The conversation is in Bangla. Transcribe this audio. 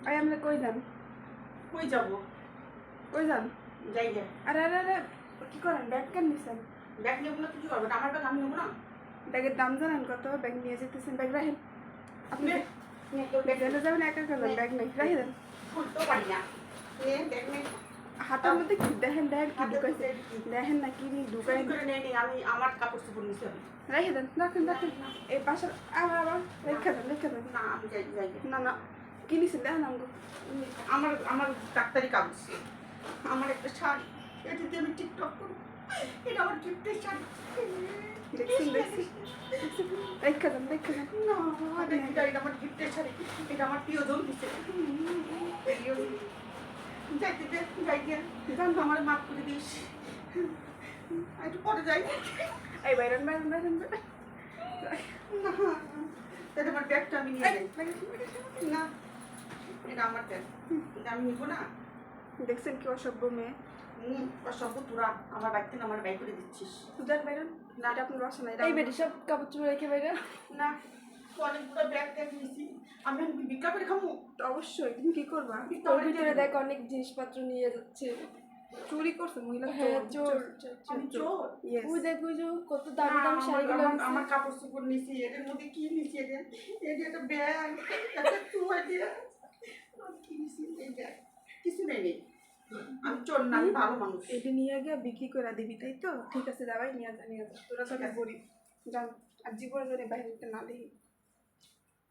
ভাই আমরা কই যান? কই যাবো? কই যান? যাই গে। আরে আরে আরে কি করেন? ব্যাগ কেন নিছেন? ব্যাগ নেবো না, কিছু করবো না। আমার ব্যাগ আমি নেবো না। ব্যাগের দাম জানেন কত? ব্যাগ নিয়ে যেতেছেন, ব্যাগ রাখেন। আপনি নে, নে তোর ব্যাগ ব্যাগ যাবেন একা একা যান, ব্যাগ নেই রাখে দেন। খুলতেও পারি না। নে ব্যাগ নে। হাতের মধ্যে কি দেখেন, দেখেন কি হাতের ঢুকাইছে, মধ্যে কি? দেখেন না কি ঢুকাই। চুরি করে নেই, আমি আমার কাপড় চোপড় নিছি আমি। রাখে দেন, রাখেন রাখেন। এই পাশের আবার আবার রেখে দেন, রেখে দেন। না আমি যাই যাই গে। না না কি নিছেন দেখেন আমাকে। আমার আমার ডাক্তারি কাগজ, আমার একটা শাড়ি, এটা দিয়ে আমি টিকটক করবো। এটা আমার গিফটের শাড়ি। দেখছেন দেখছেন রেখে দেন, রেখে দেন। না এটা আমার গিফটের শাড়ি, এটা আমার প্রিয়জন দিছে। যাইতে দে, যাই গে। জান তো আমার মাফ করে দিস। একটু পরে যাই। এই বাইরেন বাইরেন বাইরেন না তাহলে আমার ব্যাগটা আমি নিয়ে যাই। না এটা আমার ব্যাগ, এটা আমি নিবো না। দেখছেন কি অসভ্য মেয়ে। সব তোরা আমার বাইক থেকে আমার বাইক করে দিচ্ছিস। সুদার বাইরেন না, এটা আপনার বাসা না। এই বেটি সব কাপড় চোপড় রেখে বাইরে। না অনেকগুলো ব্যাগ ট্যাগ নিয়েছি, আমি এখন বিক্রি করে খাবো। তো অবশ্যই তুমি কি করবা? তোর ভিতরে দেখ অনেক জিনিসপত্র নিয়ে যাচ্ছে। চুরি করছে মহিলা। হ্যাঁ চোর। আমি চোর? ইয়েস। ওই দেখ ওই যে কত দামি দামি শাড়িগুলো আমার কাপড় চোপড় নিয়েছি, এদের মধ্যে কি নিয়েছি? এদের এটা একটা ব্যাগ, একটা চুয়া দিয়ে কি নিয়েছি? এই ব্যাগ কিছু নেই নেই। আমি চোর না, আমি ভালো মানুষ। এটা নিয়ে গিয়ে বিক্রি করে দিবি, তাই তো? ঠিক আছে যাবাই, নিয়ে যা নিয়ে যা। তোরা সবাই গরিব, যান। আর জীবনে ধরে বাইরে না দেখি।